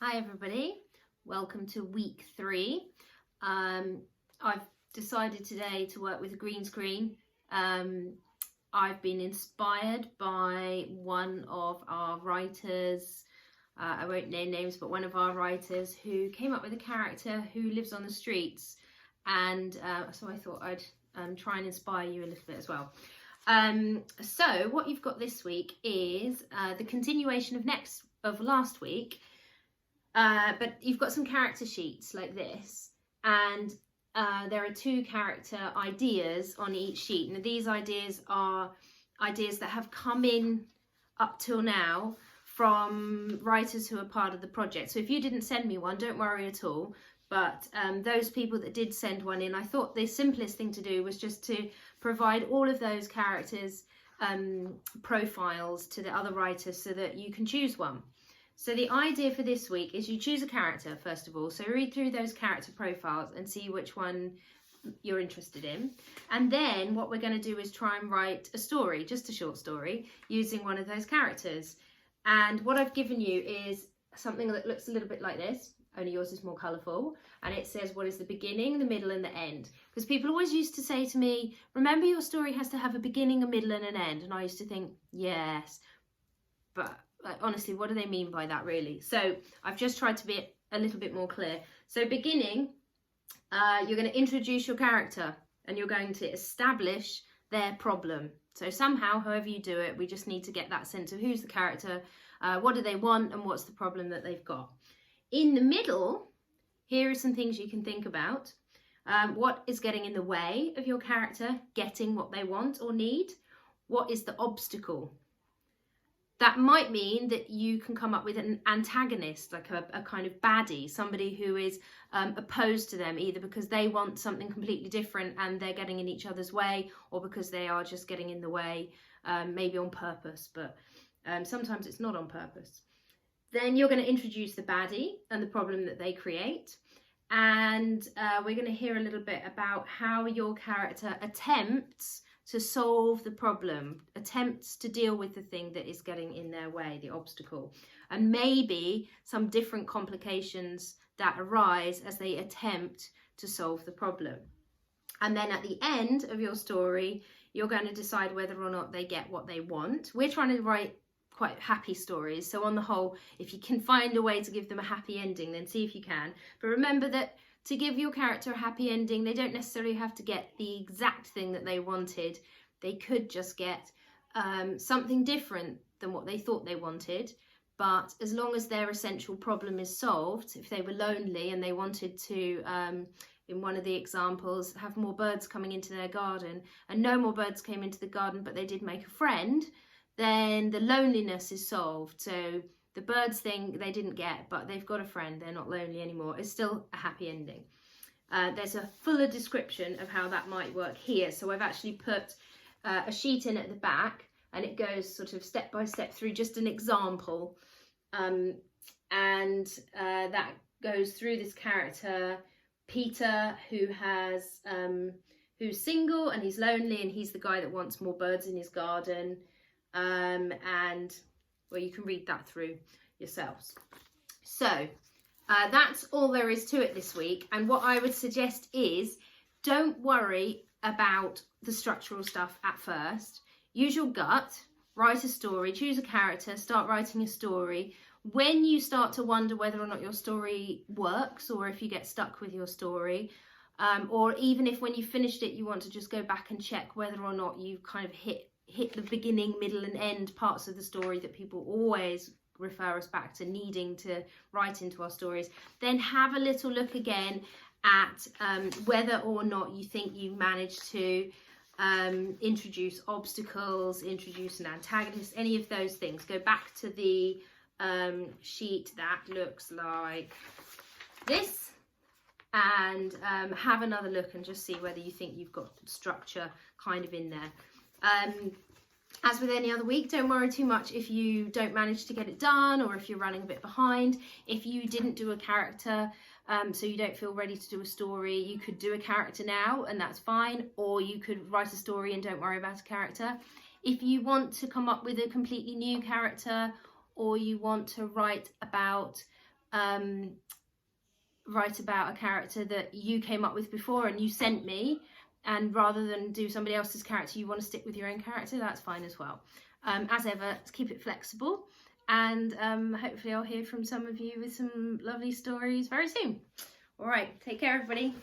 Hi everybody, welcome to week 3. I've decided today to work with a green screen. I've been inspired by one of our writers, I won't name names, but one of our writers who came up with a character who lives on the streets, and so I thought I'd try and inspire you a little bit as well. So what you've got this week is the continuation of last week. But you've got some character sheets like this, and there are 2 character ideas on each sheet. Now these ideas are ideas that have come in up till now from writers who are part of the project. So if you didn't send me one, don't worry at all. But those people that did send one in, I thought the simplest thing to do was just to provide all of those characters' profiles to the other writers so that you can choose one. So the idea for this week is you choose a character, first of all. So read through those character profiles and see which one you're interested in. And then what we're going to do is try and write a story, just a short story, using one of those characters. And what I've given you is something that looks a little bit like this, only yours is more colourful. And it says what is the beginning, the middle and the end. Because people always used to say to me, remember your story has to have a beginning, a middle and an end. And I used to think, yes, but like, honestly, what do they mean by that really? So I've just tried to be a little bit more clear. So beginning, you're going to introduce your character and you're going to establish their problem. So somehow, however you do it, we just need to get that sense of who's the character, what do they want, and what's the problem that they've got. In the middle, here are some things you can think about. What is getting in the way of your character getting what they want or need? What is the obstacle? That might mean that you can come up with an antagonist, like a kind of baddie, somebody who is opposed to them, either because they want something completely different and they're getting in each other's way, or because they are just getting in the way, maybe on purpose, but sometimes it's not on purpose. Then you're going to introduce the baddie and the problem that they create. And we're going to hear a little bit about how your character attempts to solve the problem, attempts to deal with the thing that is getting in their way, the obstacle, and maybe some different complications that arise as they attempt to solve the problem. And then at the end of your story, you're going to decide whether or not they get what they want. We're trying to write quite happy stories, so on the whole, if you can find a way to give them a happy ending, then see if you can. But remember that to give your character a happy ending, they don't necessarily have to get the exact thing that they wanted. They could just get something different than what they thought they wanted. But as long as their essential problem is solved, if they were lonely and they wanted to, in one of the examples, have more birds coming into their garden, and no more birds came into the garden, but they did make a friend, then the loneliness is solved. So the birds thing they didn't get, but they've got a friend, they're not lonely anymore. It's still a happy ending. There's a fuller description of how that might work here. So I've actually put a sheet in at the back, and it goes sort of step by step through just an example. And that goes through this character, Peter, who's single and he's lonely, and he's the guy that wants more birds in his garden. And well, you can read that through yourselves. So that's all there is to it this week. And what I would suggest is don't worry about the structural stuff at first. Use your gut, write a story, choose a character, start writing a story. When you start to wonder whether or not your story works, or if you get stuck with your story, or even if when you finished it you want to just go back and check whether or not you've kind of hit the beginning, middle and end parts of the story that people always refer us back to needing to write into our stories, then have a little look again at whether or not you think you managed to introduce obstacles, introduce an antagonist, any of those things. Go back to the sheet that looks like this and have another look and just see whether you think you've got structure kind of in there. As with any other week, don't worry too much if you don't manage to get it done, or if you're running a bit behind. If you didn't do a character, so you don't feel ready to do a story, you could do a character now and that's fine, or you could write a story and don't worry about a character. If you want to come up with a completely new character, or you want to write about write about a character that you came up with before and you sent me, and rather than do somebody else's character, you want to stick with your own character, that's fine as well. As ever, keep it flexible, and hopefully I'll hear from some of you with some lovely stories very soon. All right, take care everybody.